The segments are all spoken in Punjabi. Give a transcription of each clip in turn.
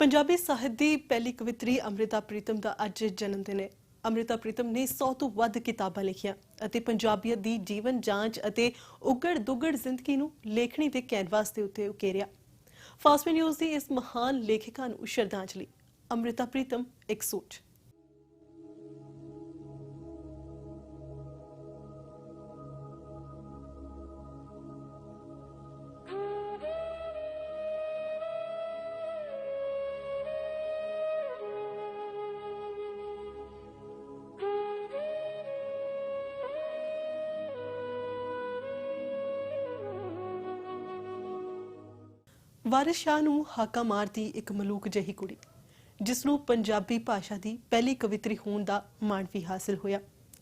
पंजाबी ਸਾਹਿਤ ਦੀ ਪਹਿਲੀ ਕਵਿਤਰੀ ਅੰਮ੍ਰਿਤਾ ਪ੍ਰੀਤਮ ਦਾ ਅੱਜ ਜਨਮ ਦਿਨ ਹੈ। ਅੰਮ੍ਰਿਤਾ ਪ੍ਰੀਤਮ ਨੇ 100 ਤੋਂ ਵੱਧ ਕਿਤਾਬਾਂ ਲਿਖੀਆਂ ਅਤੇ ਪੰਜਾਬੀਅਤ ਦੀ ਜੀਵਨ ਜਾਂਚ ਅਤੇ ਉਗੜ ਦੁਗੜ ਜ਼ਿੰਦਗੀ ਨੂੰ ਲੇਖਣੀ ਦੇ ਕੈਨਵਾਸ ਦੇ ਉੱਤੇ ਉਕੇਰਿਆ। ਫਾਸਟ ਨਿਊਜ਼ ਦੀ ਇਸ ਮਹਾਨ ਲੇਖਿਕਾ ਨੂੰ ਸ਼ਰਧਾਂਜਲੀ। ਅੰਮ੍ਰਿਤਾ ਪ੍ਰੀਤਮ ਇੱਕ ਸੋਚ। ਵਾਰਿਸ ਸ਼ਾਹ ਨੂੰ ਹਾਕਾ ਮਾਰਦੀ ਇੱਕ ਮਲੂਕ ਜਿਹੀ ਕੁੜੀ ਜਿਸ ਨੂੰ ਪੰਜਾਬੀ ਭਾਸ਼ਾ ਦੀ ਪਹਿਲੀ ਕਵਿਤਰੀ ਹੋਣ ਦਾ ਮਾਣ ਵੀ ਹਾਸਲ ਹੋਇਆ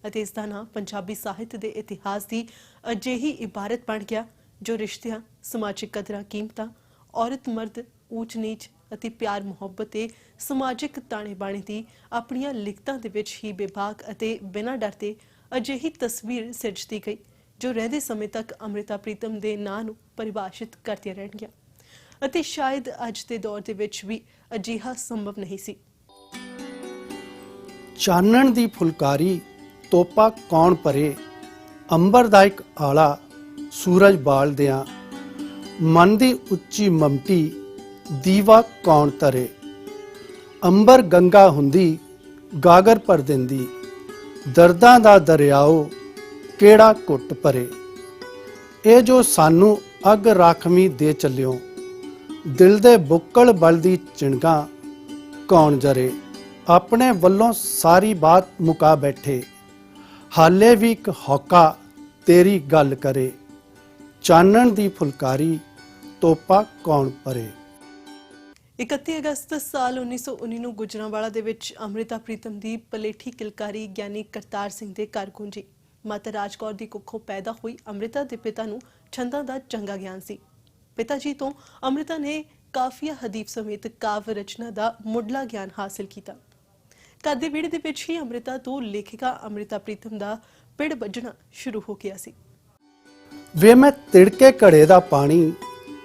ਅਤੇ ਇਸ ਦਾ ਨਾਮ ਪੰਜਾਬੀ ਸਾਹਿਤ ਦੇ ਇਤਿਹਾਸ ਦੀ ਅਜਿਹੀ ਇਬਾਰਤ ਬਣ ਗਿਆ ਜੋ ਰਿਸ਼ਤਿਆਂ, ਸਮਾਜਿਕ ਕਦਰਾਂ ਕੀਮਤਾਂ, ਔਰਤ ਮਰਦ, ਊਚ ਨੀਚ ਅਤੇ ਪਿਆਰ ਮੁਹੱਬਤ ਤੇ ਸਮਾਜਿਕ ਤਾਣੇ ਬਾਣੇ ਦੀ ਆਪਣੀਆਂ ਲਿਖਤਾਂ ਦੇ ਵਿੱਚ ਹੀ ਬੇਬਾਕ ਅਤੇ ਬਿਨਾਂ ਡਰ ਦੇ ਅਜਿਹੀ ਤਸਵੀਰ ਸਿਰਜਦੀ ਗਈ ਜੋ ਰਹਿੰਦੇ ਸਮੇਂ ਤੱਕ ਅੰਮ੍ਰਿਤਾ ਪ੍ਰੀਤਮ ਦੇ ਨਾਂ ਨੂੰ ਪਰਿਭਾਸ਼ਿਤ ਕਰਦੀਆਂ ਰਹਿਣਗੀਆਂ ਅਤੇ ਸ਼ਾਇਦ ਅੱਜ ਦੇ ਦੌਰ ਦੇ ਵਿੱਚ ਵੀ ਅਜਿਹਾ ਸੰਭਵ ਨਹੀਂ ਸੀ। ਚਾਨਣ ਦੀ ਫੁਲਕਾਰੀ ਤੋਪਾ ਕੌਣ ਭਰੇ, ਅੰਬਰ ਦਾ ਇੱਕ ਆਲਾ ਸੂਰਜ ਬਾਲਦਿਆਂ, ਮਨ ਦੀ ਉੱਚੀ ਮਮਤੀ ਦੀਵਾ ਕੌਣ ਧਰੇ। ਅੰਬਰ ਗੰਗਾ ਹੁੰਦੀ ਗਾਗਰ ਭਰ ਦਿੰਦੀ, ਦਰਦਾਂ ਦਾ ਦਰਿਆਓ ਕਿਹੜਾ ਘੁੱਟ ਭਰੇ। ਇਹ ਜੋ ਸਾਨੂੰ ਅੱਗ ਰਾਖਵੀਂ ਦੇ ਚੱਲਿਓ, ਦਿਲ ਦੇ ਬੁੱਕਲ ਬਲਦੀ ਚਿਣਗਾ ਕੌਣ ਜਰੇ। ਆਪਣੇ ਵੱਲੋਂ ਸਾਰੀ ਬਾਤ ਮੁਕਾ ਬੈਠੇ, ਹਾਲੇ ਵੀ ਇੱਕ ਹੌਕਾ ਤੇਰੀ ਗੱਲ ਕਰੇ। ਚਾਨਣ ਦੀ ਫੁਲਕਾਰੀ ਤੋਪਾ ਕੌਣ ਭਰੇ। 31 ਅਗਸਤ ਸਾਲ 1919 ਨੂੰ ਗੁਜਰਾਂਵਾਲਾ ਦੇ ਵਿੱਚ ਅੰਮ੍ਰਿਤਾ ਪ੍ਰੀਤਮ ਦੀ ਪਲੇਠੀ ਕਿਲਕਾਰੀ ਗਿਆਨੀ ਕਰਤਾਰ ਸਿੰਘ ਦੇ ਘਰ ਗੂੰਜੀ। ਮਾਤਾ ਰਾਜਕੌਰ ਦੀ ਕੁੱਖੋਂ ਪੈਦਾ ਹੋਈ ਅੰਮ੍ਰਿਤਾ ਦੇ ਪਿਤਾ ਨੂੰ ਛੰਦਾਂ ਦਾ ਚੰਗਾ ਗਿਆਨ ਸੀ। ਪਿਤਾ ਜੀ ਤੋਂ ਅੰਮ੍ਰਿਤਾ ਨੇ ਕਾਫੀਆ ਹਦੀਫ ਸਮੇਤ ਕਾਵ ਰਚਨਾ ਦਾ ਮੁੱਢਲਾ ਗਿਆਨ ਹਾਸਲ ਕੀਤਾ। ਘਰ ਦੇ ਵਿਹੜੇ ਦੇ ਵਿੱਚ ਹੀ ਅੰਮ੍ਰਿਤਾ ਤੋਂ ਲੇਖਿਕਾ ਅੰਮ੍ਰਿਤਾ ਪ੍ਰੀਤਮ ਦਾ ਪਿੜ ਵੱਜਣਾ ਸ਼ੁਰੂ ਹੋ ਗਿਆ ਸੀ। ਵੇ ਮੈਂ ਤਿੜਕੇ ਘੜੇ ਦਾ ਪਾਣੀ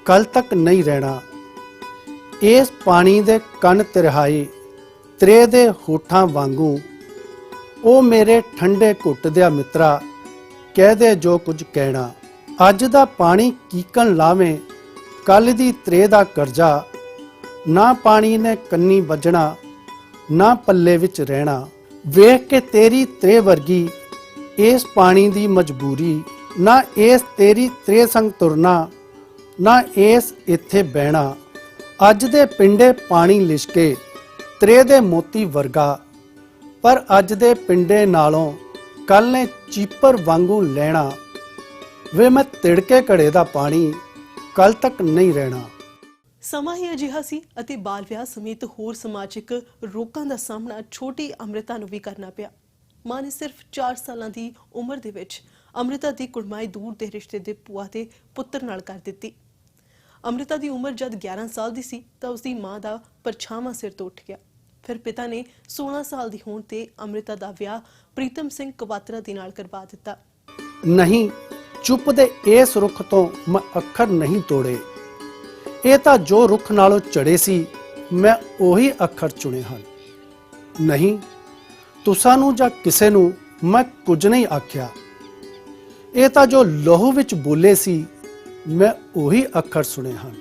ਕੱਲ ਤੱਕ ਨਹੀਂ ਰਹਿਣਾ, ਇਸ ਪਾਣੀ ਦੇ ਕੰਨ ਤਿਰਹਾਏ ਤਰੇ ਦੇ ਹੋਠਾਂ ਵਾਂਗੂ। ਉਹ ਮੇਰੇ ਠੰਡੇ ਘੁੱਟ ਦਿਆ ਮਿੱਤਰਾ, ਕਹਿ ਦੇ ਜੋ ਕੁਝ ਕਹਿਣਾ। ਅੱਜ ਦਾ ਪਾਣੀ ਕੀਕਣ ਲਾਵੇਂ, ਕੱਲ ਦੀ ਤਰੇ ਦਾ ਕਰਜ਼ਾ। ਨਾ ਪਾਣੀ ਨੇ ਕੰਨੀ ਵੱਜਣਾ, ਨਾ ਪੱਲੇ ਵਿੱਚ ਰਹਿਣਾ। ਵੇਖ ਕੇ ਤੇਰੀ ਤਰੇ ਵਰਗੀ ਇਸ ਪਾਣੀ ਦੀ ਮਜਬੂਰੀ, ਨਾ ਇਸ ਤੇਰੀ ਤਰੇ ਸੰਗ ਤੁਰਨਾ, ਨਾ ਇਸ ਇੱਥੇ ਬਹਿਣਾ। ਅੱਜ ਦੇ ਪਿੰਡੇ ਪਾਣੀ ਲਿਸ਼ਕੇ ਤਰੇ ਦੇ ਮੋਤੀ ਵਰਗਾ, ਪਰ ਅੱਜ ਦੇ ਪਿੰਡੇ ਨਾਲੋਂ ਕੱਲ ਨੇ ਚੀਪਰ ਵਾਂਗੂ ਲੈਣਾ। ਵੇ ਮੈਂ ਤਿੜਕੇ ਘੜੇ ਦਾ ਪਾਣੀ ਕੱਲ ਤੱਕ ਨਹੀਂ ਰਹਿਣਾ। ਸਮਾਂ ਹੀ ਅਜਿਹਾ ਸੀ ਅਤੇ ਬਾਲ ਵਿਆਹ ਸਮੇਤ ਹੋਰ ਸਮਾਜਿਕ ਰੋਕਾਂ ਦਾ ਸਾਹਮਣਾ ਛੋਟੀ ਅੰਮ੍ਰਿਤਾ ਨੂੰ ਵੀ ਕਰਨਾ ਪਿਆ। ਮਾਂ ਨੇ ਸਿਰਫ 4 ਸਾਲਾਂ ਦੀ ਉਮਰ ਦੇ ਵਿੱਚ ਅੰਮ੍ਰਿਤਾ ਦੀ ਕੁੜਮਾਈ ਦੂਰ ਦੇ ਰਿਸ਼ਤੇ ਦੇ ਭੂਆ ਦੇ ਪੁੱਤਰ ਨਾਲ ਕਰ ਦਿੱਤੀ। ਅੰਮ੍ਰਿਤਾ ਦੀ ਉਮਰ ਜਦ 11 ਸਾਲ ਦੀ ਸੀ ਤਾਂ ਉਸਦੀ ਮਾਂ ਦਾ ਪਰਛਾਵਾਂ ਸਿਰ ਤੋਂ ਉੱਠ ਗਿਆ। ਫਿਰ ਪਿਤਾ ਨੇ 16 ਸਾਲ ਦੀ ਹੋਣ ਤੇ ਅੰਮ੍ਰਿਤਾ ਦਾ ਵਿਆਹ ਪ੍ਰੀਤਮ ਸਿੰਘ ਕਵਾਤਰਾ ਦੇ ਨਾਲ ਕਰਵਾ ਦਿੱਤਾ। ਨਹੀਂ, ਚੁੱਪ ਦੇ ਇਸ ਰੁੱਖ ਤੋਂ ਮੈਂ ਅੱਖਰ ਨਹੀਂ ਤੋੜੇ। ਇਹ ਤਾਂ ਜੋ ਰੁੱਖ ਨਾਲੋਂ ਚੜੇ ਸੀ, ਮੈਂ ਉਹੀ ਅੱਖਰ ਚੁਣੇ ਹਨ। ਨਹੀਂ, ਤੁਸਾਂ ਨੂੰ ਜਾਂ ਕਿਸੇ ਨੂੰ ਮੈਂ ਕੁਝ ਨਹੀਂ ਆਖਿਆ। ਇਹ ਤਾਂ ਜੋ ਲਹੂ ਵਿੱਚ ਬੋਲੇ ਸੀ, ਮੈਂ ਉਹੀ ਅੱਖਰ ਸੁਣੇ ਹਨ।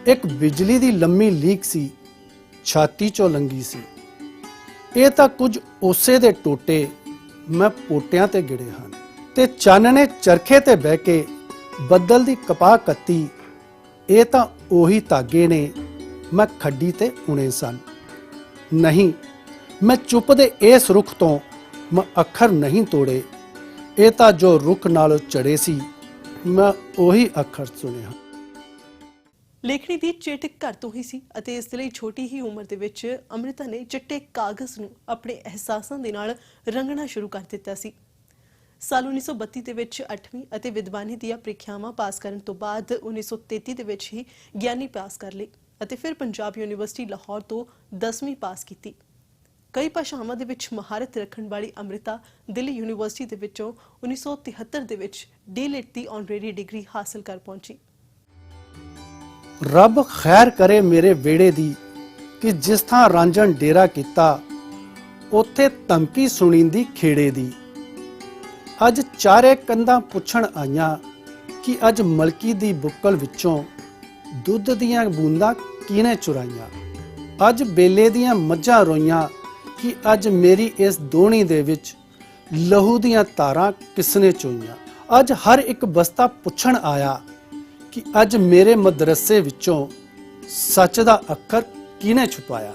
ਇੱਕ ਬਿਜਲੀ ਦੀ ਲੰਮੀ ਲੀਕ ਸੀ, ਛਾਤੀ ਚੋਂ ਲੰਗੀ ਸੀ। ਇਹ ਤਾਂ ਕੁਝ ਉਸੇ ਦੇ ਟੋਟੇ ਮੈਂ ਪੋਟਿਆਂ ਤੇ ਗਿੜੇ ਹਨ। ਤੇ ਚੰਨ ਨੇ ਚਰਖੇ ਤੇ ਬਹਿ ਕੇ ਬੱਦਲ ਦੀ ਕਪਾਹ ਕੱਤੀ। ਇਹ ਤਾਂ ਉਹੀ ਧਾਗੇ ਨੇ ਮੈਂ ਖੱਡੀ ਤੇ ਉਣੇ ਸਨ। ਨਹੀਂ, ਮੈਂ ਚੁੱਪ ਦੇ ਇਸ ਰੁੱਖ ਤੋਂ ਮੈਂ ਅੱਖਰ ਨਹੀਂ ਤੋੜੇ। ਇਹ ਤਾਂ ਜੋ ਰੁੱਖ ਨਾਲੋਂ ਚੜੇ ਸੀ, ਮੈਂ ਉਹੀ ਅੱਖਰ ਸੁਣੇ ਹਨ। ਲੇਖਣੀ ਦੀ ਚੇਟਕ ਘਰ ਤੋਂ ਹੀ ਸੀ ਅਤੇ ਇਸ ਲਈ ਛੋਟੀ ਹੀ ਉਮਰ ਦੇ ਵਿੱਚ ਅੰਮ੍ਰਿਤਾ ਨੇ ਚਿੱਟੇ ਕਾਗਜ਼ ਨੂੰ ਆਪਣੇ ਅਹਿਸਾਸਾਂ ਦੇ ਨਾਲ ਰੰਗਣਾ ਸ਼ੁਰੂ ਕਰ ਦਿੱਤਾ ਸੀ। ਸਾਲ 1932 ਦੇ ਵਿੱਚ 8ਵੀਂ ਅਤੇ ਵਿਦਵਾਨੀ ਦੀਆਂ ਪ੍ਰੀਖਿਆਵਾਂ ਪਾਸ ਕਰਨ ਤੋਂ ਬਾਅਦ 1933 ਦੇ ਵਿੱਚ ਹੀ ਗਿਆਨੀ ਪਾਸ ਕਰ ਲਈ ਅਤੇ ਫਿਰ ਪੰਜਾਬ ਯੂਨੀਵਰਸਿਟੀ ਲਾਹੌਰ ਤੋਂ 10ਵੀਂ ਪਾਸ ਕੀਤੀ। ਕਈ ਭਾਸ਼ਾਵਾਂ ਦੇ ਵਿੱਚ ਮਹਾਰਤ ਰੱਖਣ ਵਾਲੀ ਅੰਮ੍ਰਿਤਾ ਦਿੱਲੀ ਯੂਨੀਵਰਸਿਟੀ ਦੇ ਵਿੱਚੋਂ 1973 ਦੇ ਵਿੱਚ ਡੀ.ਲਿਟ ਦੀ ਆਨਰੇਰੀ ਡਿਗਰੀ ਹਾਸਲ ਕਰ ਪਹੁੰਚੀ। ਰੱਬ ਖੈਰ ਕਰੇ ਮੇਰੇ ਵਿਹੜੇ ਦੀ ਕਿ ਜਿਸ ਥਾਂ ਰਾਂਝਣ ਡੇਰਾ ਕੀਤਾ ਉੱਥੇ ਧਮਕੀ ਸੁਣੀਂਦੀ ਖੇੜੇ ਦੀ। ਅੱਜ ਚਾਰੇ ਕੰਧਾਂ ਪੁੱਛਣ ਆਈਆਂ ਕਿ ਅੱਜ ਮਲਕੀ ਦੀ ਬੁੱਕਲ ਵਿੱਚੋਂ ਦੁੱਧ ਦੀਆਂ ਬੂੰਦਾਂ ਕਿਹਨੇ ਚੁਰਾਈਆਂ। ਅੱਜ ਬੇਲੇ ਦੀਆਂ ਮੱਝਾਂ ਰੋਈਆਂ ਕਿ ਅੱਜ ਮੇਰੀ ਇਸ ਦੋਹਣੀ ਦੇ ਵਿੱਚ ਲਹੂ ਦੀਆਂ ਧਾਰਾਂ ਕਿਸਨੇ ਚੋਈਆਂ। ਅੱਜ ਹਰ ਇੱਕ ਬਸਤਾ ਪੁੱਛਣ ਆਇਆ ਕਿ ਅੱਜ ਮੇਰੇ ਮਦਰਸੇ ਵਿੱਚੋਂ ਸੱਚ ਦਾ ਅੱਖਰ ਕਿਹਨੇ ਛੁਪਾਇਆ।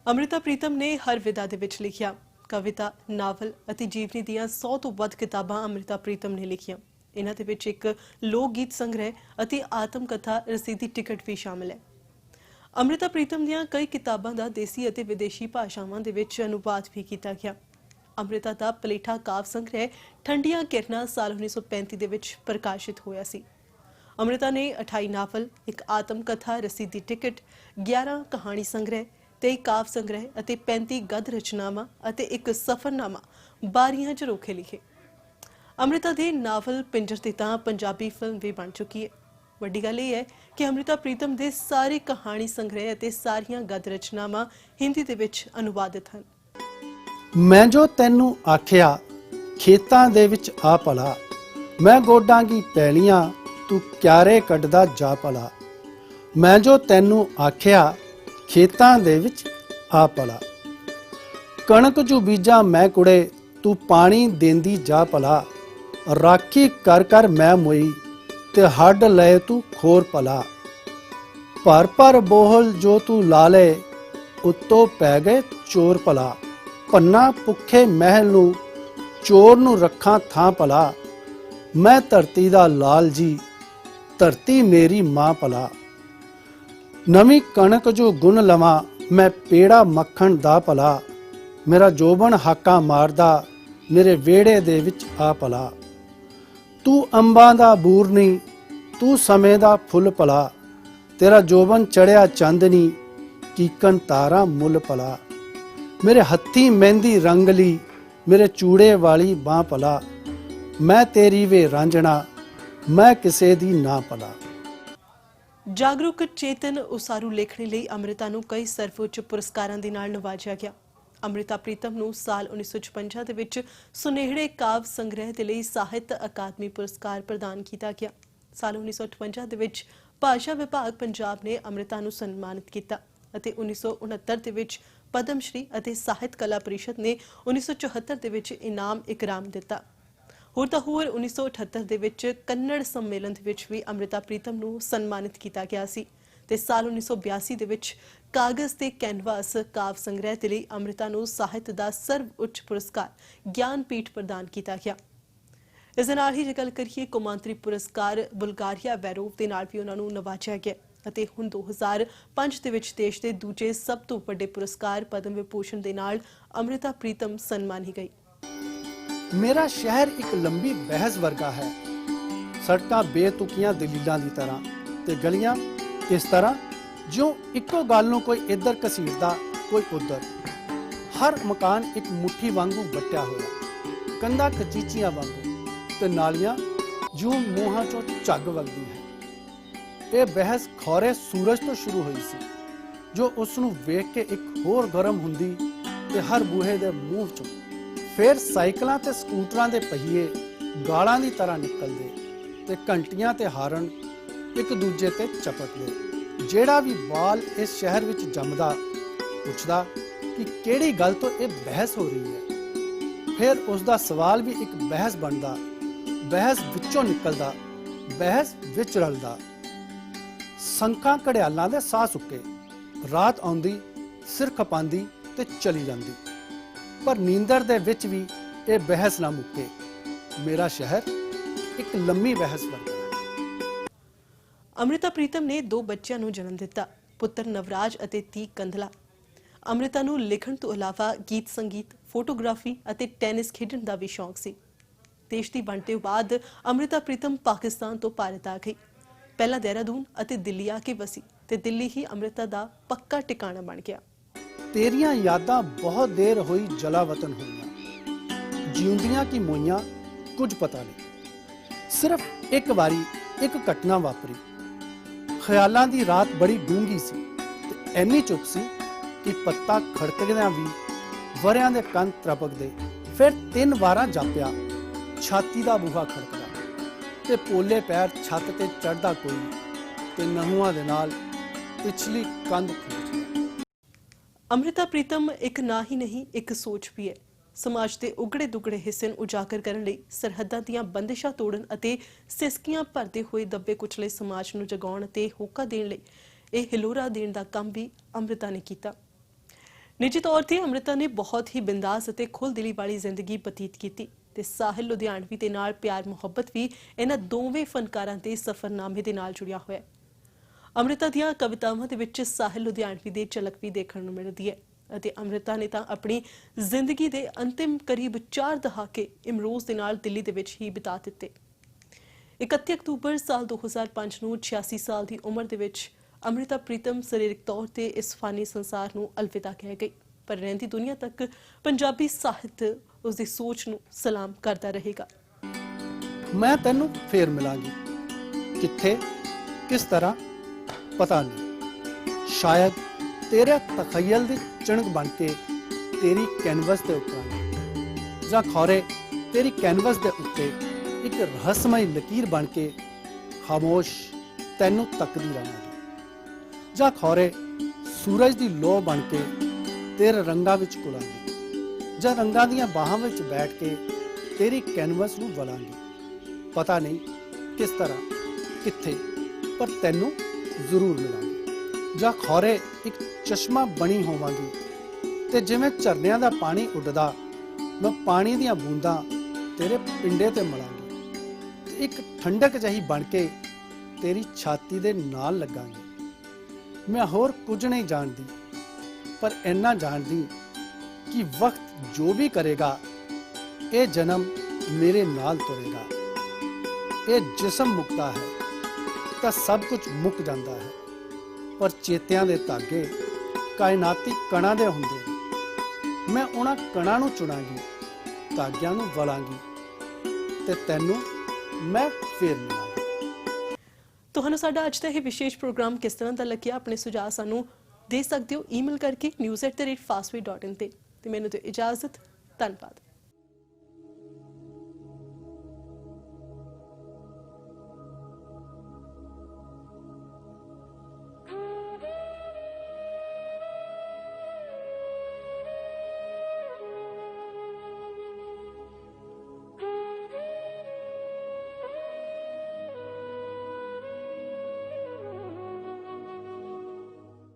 ਅੰਮ੍ਰਿਤਾ ਪ੍ਰੀਤਮ ਨੇ ਹਰ ਵਿਦਾ ਦੇ ਵਿੱਚ ਲਿਖਿਆ। ਕਵਿਤਾ, ਨਾਵਲ ਅਤੇ ਜੀਵਨੀ ਦੀਆਂ 100 ਤੋਂ ਵੱਧ ਕਿਤਾਬਾਂ ਅੰਮ੍ਰਿਤਾ ਪ੍ਰੀਤਮ ਨੇ ਲਿਖੀਆਂ। ਇਹਨਾਂ ਦੇ ਵਿੱਚ ਇੱਕ ਲੋਕ ਗੀਤ ਸੰਗ੍ਰਹਿ ਅਤੇ ਆਤਮ ਕਥਾ ਰਸੀਦੀ ਟਿਕਟ ਵੀ ਸ਼ਾਮਲ ਹੈ। ਅੰਮ੍ਰਿਤਾ ਪ੍ਰੀਤਮ ਦੀਆਂ ਕਈ ਕਿਤਾਬਾਂ ਦਾ ਦੇਸੀ ਅਤੇ ਵਿਦੇਸ਼ੀ ਭਾਸ਼ਾਵਾਂ ਦੇ ਵਿੱਚ ਅਨੁਵਾਦ ਵੀ ਕੀਤਾ ਗਿਆ। ਅੰਮ੍ਰਿਤਾ ਦਾ ਪਲੇਠਾ ਕਾਵ ਸੰਗ੍ਰਹਿ ਠੰਡੀਆਂ ਕਿਰਨਾਂ ਸਾਲ 1935 ਦੇ ਵਿੱਚ ਪ੍ਰਕਾਸ਼ਿਤ ਹੋਇਆ ਸੀ। ਅੰਮ੍ਰਿਤਾ ਨੇ 28 ਨਾਵਲ, ਇੱਕ ਆਤਮ ਕਥਾ ਰਸੀਦੀ ਟਿਕਟ, 11 ਕਹਾਣੀ ਸੰਗ੍ਰਹਿ, 23 ਕਾਵ ਸੰਗ੍ਰਹਿ ਅਤੇ 35 ਗਦ ਰਚਨਾਵਾਂ ਅਤੇ ਇੱਕ ਸਫ਼ਰਨਾਮਾ ਬਾਰੀਆਂ ਝਰੋਖੇ ਲਿਖੇ। ਅੰਮ੍ਰਿਤਾ ਦੇ ਨਾਵਲ ਪਿੰਜਰ ਦੀ ਤਾਂ ਪੰਜਾਬੀ ਫਿਲਮ ਵੀ ਬਣ ਚੁੱਕੀ ਹੈ। ਵੱਡੀ ਗੱਲ ਇਹ ਹੈ ਕਿ ਅੰਮ੍ਰਿਤਾ ਪ੍ਰੀਤਮ ਦੇ ਸਾਰੇ ਕਹਾਣੀ ਸੰਗ੍ਰਹਿ ਅਤੇ ਸਾਰੀਆਂ ਗਦ ਰਚਨਾਵਾਂ ਹਿੰਦੀ ਦੇ ਵਿੱਚ ਅਨੁਵਾਦਿਤ ਹਨ। ਮੈਂ ਜੋ ਤੈਨੂੰ ਆਖਿਆ ਖੇਤਾਂ ਦੇ ਵਿੱਚ ਆ ਭਲਾ, ਮੈਂ ਗੋਡਾਂਗੀ ਪੈਲੀਆਂ ਤੂੰ ਕਿਆਰੇ ਕੱਢਦਾ ਜਾ ਭਲਾ। ਮੈਂ ਜੋ ਤੈਨੂੰ ਆਖਿਆ ਖੇਤਾਂ ਦੇ ਵਿੱਚ ਆ ਭਲਾ, ਕਣਕ ਜੂ ਬੀਜਾਂ ਮੈਂ ਕੁੜੇ ਤੂੰ ਪਾਣੀ ਦੇਂਦੀ ਜਾ ਭਲਾ। ਰਾਖੀ ਕਰ ਕਰ ਮੈਂ ਮੋਈ ਤੇ ਹੱਡ ਲਏ ਤੂੰ ਖੋਰ ਭਲਾ। ਭਰ ਭਰ ਬੋਹਲ ਜੋ ਤੂੰ ਲਾ ਲਏ ਉੱਤੋਂ ਪੈ ਗਏ ਚੋਰ ਭਲਾ। ਪੰਨਾ ਭੁੱਖੇ ਮਹਿਲ ਨੂੰ ਚੋਰ ਨੂੰ ਰੱਖਾਂ ਥਾਂ ਭਲਾ। ਮੈਂ ਧਰਤੀ ਦਾ ਲਾਲ ਜੀ ਧਰਤੀ ਮੇਰੀ ਮਾਂ ਭਲਾ। ਨਵੀਂ ਕਣਕ ਜੋ ਗੁਣ ਲਵਾਂ ਮੈਂ ਪੇੜਾ ਮੱਖਣ ਦਾ ਭਲਾ। ਮੇਰਾ ਜੋਬਨ ਹਾਕਾਂ ਮਾਰਦਾ ਮੇਰੇ ਵਿਹੜੇ ਦੇ ਵਿੱਚ ਆ ਭਲਾ। ਤੂੰ ਅੰਬਾਂ ਦਾ ਬੂਰ ਨਹੀਂ ਤੂੰ ਸਮੇਂ ਦਾ ਫੁੱਲ ਭਲਾ। ਤੇਰਾ ਜੋਬਨ ਚੜਿਆ ਚਾਂਦਨੀ ਕੀਕਨ ਤਾਰਾ ਮੁੱਲ ਭਲਾ। ਮੇਰੇ ਹੱਥੀ ਮਹਿੰਦੀ ਰੰਗਲੀ ਮੇਰੇ ਚੂੜੇ ਵਾਲੀ ਬਾਹ ਭਲਾ। ਮੈਂ ਤੇਰੀ ਵੇ ਰਾਂਝਣਾ ਮੈਂ ਕਿਸੇ ਦੀ ਨਾ ਭਲਾ। ਜਾਗਰੂਕ ਚੇਤਨ ਉਸਾਰੂ ਲੇਖਣੀ ਲਈ ਅੰਮ੍ਰਿਤਾ ਨੂੰ ਕਈ ਸਰਵਉੱਚ ਪੁਰਸਕਾਰਾਂ ਦੇ ਨਾਲ ਨਵਾਜਿਆ ਗਿਆ। ਅੰਮ੍ਰਿਤਾ ਪ੍ਰੀਤਮ ਨੂੰ ਸਾਲ 1956 ਦੇ ਵਿੱਚ ਸੁਨੇਹੜੇ ਕਾਵ ਸੰਗ੍ਰਹਿ ਦੇ ਲਈ ਸਾਹਿਤ ਅਕਾਦਮੀ ਪੁਰਸਕਾਰ ਪ੍ਰਦਾਨ ਕੀਤਾ ਗਿਆ। ਸਾਲ 1958 ਦੇ ਵਿੱਚ ਭਾਸ਼ਾ ਵਿਭਾਗ ਪੰਜਾਬ ਨੇ ਅੰਮ੍ਰਿਤਾ ਨੂੰ ਸਨਮਾਨਿਤ ਕੀਤਾ ਅਤੇ 1969 ਦੇ ਵਿੱਚ ਪਦਮ ਸ਼੍ਰੀ ਅਤੇ ਸਾਹਿਤ ਕਲਾ ਪਰਿਸ਼ਦ ਨੇ 1974 ਦੇ ਵਿੱਚ ਇਨਾਮ ਇਕਰਾਮ ਦਿੱਤਾ। ਹੋਰ ਤਾਂ ਹੋਰ 1978 ਦੇ ਵਿੱਚ ਕੰਨੜ ਸੰਮੇਲਨ ਦੇ ਵਿੱਚ ਵੀ ਅੰਮ੍ਰਿਤਾ ਪ੍ਰੀਤਮ ਨੂੰ ਸਨਮਾਨਿਤ ਕੀਤਾ ਗਿਆ ਸੀ ਤੇ ਸਾਲ 1982 ਦੇ ਵਿੱਚ ਕਾਗਜ਼ ਤੇ ਕੈਨਵਾਸ ਕਾਵ ਸੰਗ੍ਰਹਿ ਦੇ ਲਈ ਅੰਮ੍ਰਿਤਾ ਨੂੰ ਸਾਹਿਤ ਦਾ ਸਰਵਉੱਚ ਪੁਰਸਕਾਰ ਗਿਆਨਪੀਠ ਪ੍ਰਦਾਨ ਕੀਤਾ ਗਿਆ। ਇਸ ਦੇ ਨਾਲ ਹੀ ਜੇ ਗੱਲ ਕਰੀਏ ਕੌਮਾਂਤਰੀ ਪੁਰਸਕਾਰ ਬੁਲਗਾਰੀਆ ਵੈਰੋਵ ਦੇ ਨਾਲ ਵੀ ਉਹਨਾਂ ਨੂੰ ਨਵਾਜਿਆ ਗਿਆ ਅਤੇ ਹੁਣ 2005 ਦੇ ਵਿੱਚ ਦੇਸ਼ ਦੇ ਦੂਜੇ ਸਭ ਤੋਂ ਵੱਡੇ ਪੁਰਸਕਾਰ ਪਦਮ ਵਿਭੂਸ਼ਣ ਦੇ ਨਾਲ ਅੰਮ੍ਰਿਤਾ ਪ੍ਰੀਤਮ ਸਨਮਾਨੀ ਗਈ। ਮੇਰਾ ਸ਼ਹਿਰ ਇੱਕ ਲੰਬੀ ਬਹਿਸ ਵਰਗਾ ਹੈ। ਸੜਕਾਂ ਬੇਤੁਕੀਆਂ ਦਲੀਲਾਂ ਦੀ ਤਰ੍ਹਾਂ ਤੇ ਗਲੀਆਂ ਇਸ ਤਰ੍ਹਾਂ ਜਿਉਂ ਇੱਕੋ ਗੱਲ ਨੂੰ ਕੋਈ ਇੱਧਰ ਘਸੀੜਦਾ ਕੋਈ ਉੱਧਰ। ਹਰ ਮਕਾਨ ਇੱਕ ਮੁੱਠੀ ਵਾਂਗੂ ਵੱਟਿਆ ਹੋਇਆ, ਕੰਧਾਂ ਕਚੀਚੀਆਂ ਵਾਂਗੂ ਤੇ ਨਾਲੀਆਂ ਜਿਉਂ ਮੂੰਹਾਂ ਚੋਂ ਝੱਗ ਵਗਦੀ ਹੈ। ਇਹ ਬਹਿਸ ਖੌਰੇ ਸੂਰਜ ਤੋਂ ਸ਼ੁਰੂ ਹੋਈ ਸੀ ਜੋ ਉਸ ਨੂੰ ਵੇਖ ਕੇ ਇੱਕ ਹੋਰ ਗਰਮ ਹੁੰਦੀ ਤੇ ਹਰ ਬੂਹੇ ਦੇ ਮੂੰਹ ਚੋਂ। ਫਿਰ ਸਾਈਕਲਾਂ ਤੇ ਸਕੂਟਰਾਂ ਦੇ ਪਹੀਏ ਗਾਲਾਂ ਦੀ ਤਰ੍ਹਾਂ ਨਿਕਲਦੇ ਤੇ ਘੰਟੀਆਂ ਤੇ ਹਾਰਨ ਇੱਕ ਦੂਜੇ ਤੇ ਚਪਕਦੇ। ਜਿਹੜਾ ਵੀ ਬਾਲ ਇਸ ਸ਼ਹਿਰ ਵਿੱਚ ਜੰਮਦਾ ਪੁੱਛਦਾ ਕਿ ਕਿਹੜੀ ਗੱਲ ਤੋਂ ਇਹ ਬਹਿਸ ਹੋ ਰਹੀ ਹੈ। ਫਿਰ ਉਸ ਦਾ ਸਵਾਲ ਵੀ ਇੱਕ ਬਹਿਸ ਬਣਦਾ, ਬਹਿਸ ਵਿੱਚੋਂ ਨਿਕਲਦਾ, ਬਹਿਸ ਵਿੱਚ ਰਲਦਾ। ਸੰਖਾਂ ਘੜਿਆਲਾਂ ਦੇ ਸਾਹ ਸੁੱਕੇ, ਰਾਤ ਆਉਂਦੀ ਸਿਰ ਖਪਾਂਦੀ ਤੇ ਚਲੀ ਜਾਂਦੀ, ਪਰ ਨੀਂਦਰ ਦੇ ਵਿੱਚ ਵੀ ਇਹ ਬਹਿਸ ਨਾ ਮੁੱਕੇ। ਮੇਰਾ ਸ਼ਹਿਰ ਇੱਕ ਲੰਮੀ ਬਹਿਸ ਵਰਗਾ ਹੈ। ਅੰਮ੍ਰਿਤਾ ਪ੍ਰੀਤਮ ਨੇ 2 ਬੱਚਿਆਂ ਨੂੰ ਜਨਮ ਦਿੱਤਾ, ਪੁੱਤਰ ਨਵਰਾਜ ਅਤੇ ਧੀ ਕੰਦਲਾ। ਅੰਮ੍ਰਿਤਾ ਨੂੰ ਲਿਖਣ ਤੋਂ ਇਲਾਵਾ ਗੀਤ ਸੰਗੀਤ, ਫੋਟੋਗ੍ਰਾਫੀ ਅਤੇ ਟੈਨਿਸ ਖੇਡਣ ਦਾ ਵੀ ਸ਼ੌਂਕ ਸੀ। ਦੇਸ਼ ਦੀ ਵੰਡ ਤੋਂ ਬਾਅਦ ਅੰਮ੍ਰਿਤਾ ਪ੍ਰੀਤਮ ਪਾਕਿਸਤਾਨ ਤੋਂ ਭਾਰਤ ਆ ਗਈ। ਪਹਿਲਾਂ ਦੇਹਰਾਦੂਨ ਅਤੇ ਦਿੱਲੀ ਆ ਕੇ ਵਸੀ ਤੇ ਦਿੱਲੀ ਹੀ ਅੰਮ੍ਰਿਤਾ ਦਾ ਪੱਕਾ ਟਿਕਾਣਾ ਬਣ ਗਿਆ। ਤੇਰੀਆਂ ਯਾਦਾਂ ਬਹੁਤ ਦੇਰ ਹੋਈ ਜਲਾਵਤਨ ਹੋਈਆਂ, ਜਿਉਂਦੀਆਂ ਕੀ ਮੋਈਆਂ ਕੁਝ ਪਤਾ ਨਹੀਂ। ਸਿਰਫ ਇੱਕ ਵਾਰੀ ਇੱਕ ਘਟਨਾ ਵਾਪਰੀ ਖਿਆਲਾਂ ਦੀ ਰਾਤ ਬੜੀ ਡੂੰਘੀ ਸੀ ਤੇ ਐਨੀ ਚੁੱਪ ਸੀ ਕਿ ਪੱਤਾ ਖੜਕਦਿਆਂ ਵੀ ਵਰਿਆਂ ਦੇ ਕੰਨ ਤਰਪਕਦੇ। ਫਿਰ 3 ਵਾਰਾਂ ਜਾਪਿਆ, ਛਾਤੀ ਦਾ ਬੂਹਾ ਖੜਕਦਾ ਤੇ ਪੋਲੇ ਪੈਰ ਛੱਤ ਤੇ ਚੜਦਾ ਕੋਈ ਤੇ ਨਹੁਆਂ ਦੇ ਨਾਲ ਪਿਛਲੀ ਕੰਧ ਖਿੱਚਦਾ। ਅੰਮ੍ਰਿਤਾ ਪ੍ਰੀਤਮ ਇੱਕ ਨਾਂ ਹੀ ਨਹੀਂ, ਇੱਕ ਸੋਚ ਵੀ ਹੈ। ਸਮਾਜ ਦੇ ਉਗੜੇ ਦੁਗੜੇ ਹਿੱਸੇ ਨੂੰ ਉਜਾਗਰ ਕਰਨ ਲਈ, ਸਰਹੱਦਾਂ ਦੀਆਂ ਬੰਦਿਸ਼ਾਂ ਤੋੜਨ ਅਤੇ ਸਿਸਕੀਆਂ ਭਰਦੇ ਹੋਏ ਦੱਬੇ ਕੁਚਲੇ ਸਮਾਜ ਨੂੰ ਜਗਾਉਣ ਅਤੇ ਹੋਕਾ ਦੇਣ ਲਈ ਇਹ ਹਿਲੋਰਾ ਦੇਣ ਦਾ ਕੰਮ ਵੀ ਅੰਮ੍ਰਿਤਾ ਨੇ ਕੀਤਾ। ਨਿੱਜੀ ਤੌਰ ਤੇ ਅੰਮ੍ਰਿਤਾ ਨੇ ਬਹੁਤ ਹੀ ਬਿੰਦਾਸ ਅਤੇ ਖੁੱਲ੍ਹਦਿਲੀ ਵਾਲੀ ਜ਼ਿੰਦਗੀ ਬਤੀਤ ਕੀਤੀ ਤੇ ਸਾਹਿਲ ਲੁਧਿਆਣਵੀ ਦੇ ਨਾਲ ਪਿਆਰ ਮੁਹੱਬਤ ਵੀ ਇਹਨਾਂ ਦੋਵੇਂ ਫਨਕਾਰਾਂ ਦੇ ਸਫ਼ਰਨਾਮੇ ਦੇ ਨਾਲ ਜੁੜਿਆ ਹੋਇਆ ਹੈ। ਅੰਮ੍ਰਿਤਾ ਦੀਆਂ ਕਵਿਤਾਵਾਂ ਦੇ ਵਿੱਚ ਸਾਹਿਲ ਲੁਧਿਆਣਵੀ ਦੀ ਝਲਕ ਵੀ ਦੇਖਣ ਨੂੰ ਮਿਲਦੀ ਹੈ ਅਤੇ ਅੰਮ੍ਰਿਤਾ ਨੇ ਤਾਂ ਆਪਣੀ ਜ਼ਿੰਦਗੀ ਦੇ ਅੰਤਿਮ ਕਰੀਬ 4 ਦਹਾਕੇ ਇਮਰੋਜ਼ ਦੇ ਨਾਲ ਦਿੱਲੀ ਦੇ ਵਿੱਚ ਹੀ ਬਿਤਾ ਦਿੱਤੇ। 31 ਅਕਤੂਬਰ ਸਾਲ 2005 ਨੂੰ 86 ਸਾਲ ਦੀ ਉਮਰ ਦੇ ਵਿੱਚ ਅੰਮ੍ਰਿਤਾ ਪ੍ਰੀਤਮ ਸਰੀਰਕ ਤੌਰ ਤੇ ਇਸ ਫਾਨੀ ਸੰਸਾਰ ਨੂੰ ਅਲਵਿਦਾ ਕਹਿ ਗਈ, ਪਰ ਰਹਿੰਦੀ ਦੁਨੀਆ ਤੱਕ ਪੰਜਾਬੀ ਸਾਹਿਤ ਉਸ ਦੀ ਸੋਚ ਨੂੰ ਸਲਾਮ ਕਰਦਾ ਰਹੇਗਾ। ਮੈਂ ਤੈਨੂੰ ਫੇਰ ਮਿਲਾਂਗੀ, ਕਿੱਥੇ, ਕਿਸ ਤਰ੍ਹਾਂ, ਪਤਾ ਨਹੀਂ। ਸ਼ਾਇਦ ਤੇਰੇ ਤਖਯਲ ਦੀ ਚਿਣਕ ਬਣ ਕੇ ਤੇਰੀ ਕੈਨਵਸ ਤੇ ਉਤਰਾਂਗੀ, ਜਾਂ ਖੌਰੇ ਤੇਰੀ ਕੈਨਵਸ ਦੇ ਉੱਤੇ ਇੱਕ ਰਹੱਸਮਈ ਲਕੀਰ ਬਣ ਕੇ ਖਾਮੋਸ਼ ਤੈਨੂੰ ਤੱਕਦੀ ਰਹਾਂਗੀ, ਜਾਂ ਖੌਰੇ ਸੂਰਜ ਦੀ ਲੋ ਬਣ ਕੇ ਤੇਰੇ ਰੰਗਾਂ ਵਿੱਚ ਘੁਲਾਂਗੀ, ਜਾਂ ਰੰਗਾਂ ਦੀਆਂ ਬਾਹਾਂ ਵਿੱਚ ਬੈਠ ਕੇ ਤੇਰੀ ਕੈਨਵਸ ਨੂੰ ਵਲਾਂਗੀ। ਪਤਾ ਨਹੀਂ ਕਿਸ ਤਰ੍ਹਾਂ, ਕਿੱਥੇ, ਪਰ ਤੈਨੂੰ ਜ਼ਰੂਰ ਮਿਲਾਂਗੀ। ਜਾਂ ਖੌਰੇ ਇੱਕ ਚਸ਼ਮਾ ਬਣੀ ਹੋਵਾਂਗੀ ਤੇ ਜਿਵੇਂ ਝਰਨਿਆਂ ਦਾ ਪਾਣੀ ਉੱਡਦਾ, ਮੈਂ ਪਾਣੀ ਦੀਆਂ ਬੂੰਦਾਂ ਤੇਰੇ ਪਿੰਡੇ ਤੇ ਮਲਾਂਗੀ ਤੇ ਇੱਕ ਠੰਡਕ ਜਿਹੀ ਬਣ ਕੇ ਤੇਰੀ ਛਾਤੀ ਦੇ ਨਾਲ ਲੱਗਾਂਗੀ। ਮੈਂ ਹੋਰ ਕੁਝ ਨਹੀਂ ਜਾਣਦੀ, ਪਰ ਇੰਨਾ ਜਾਣਦੀ ਕਿ ਵਕਤ ਜੋ ਵੀ ਕਰੇਗਾ, ਇਹ ਜਨਮ ਮੇਰੇ ਨਾਲ ਤੁਰੇਗਾ। ਇਹ ਜਿਸਮ ਮੁੱਕਦਾ ਹੈ ਤਾਂ ਸਭ ਕੁਝ ਮੁੱਕ ਜਾਂਦਾ ਹੈ, ਪਰ ਚੇਤਿਆਂ ਦੇ ਧਾਗੇ ਕਾਇਨਾਤੀ ਕਣਾਂ ਦੇ ਹੁੰਦੇ ਨੇ। ਮੈਂ ਉਹਨਾਂ ਕਣਾਂ ਨੂੰ ਚੁਣਾਂਗੀ, ਧਾਗਿਆਂ ਨੂੰ ਵਲਾਂਗੀ ਤੇ ਤੈਨੂੰ ਮੈਂ ਫੇਰ ਮਿਲਾਂਗੀ। ਤੁਹਾਨੂੰ ਸਾਡਾ ਅੱਜ ਦਾ ਇਹ ਵਿਸ਼ੇਸ਼ ਪ੍ਰੋਗਰਾਮ ਕਿਸ ਤਰ੍ਹਾਂ ਦਾ ਲੱਗਿਆ? ਆਪਣੇ ਸੁਝਾਅ ਸਾਨੂੰ ਦੇ ਸਕਦੇ ਹੋ ਈਮੇਲ ਕਰਕੇ news@fastway.in ਤੇ ਮੈਨੂੰ ਦਿਓ ਇਜਾਜ਼ਤ। ਧੰਨਵਾਦ।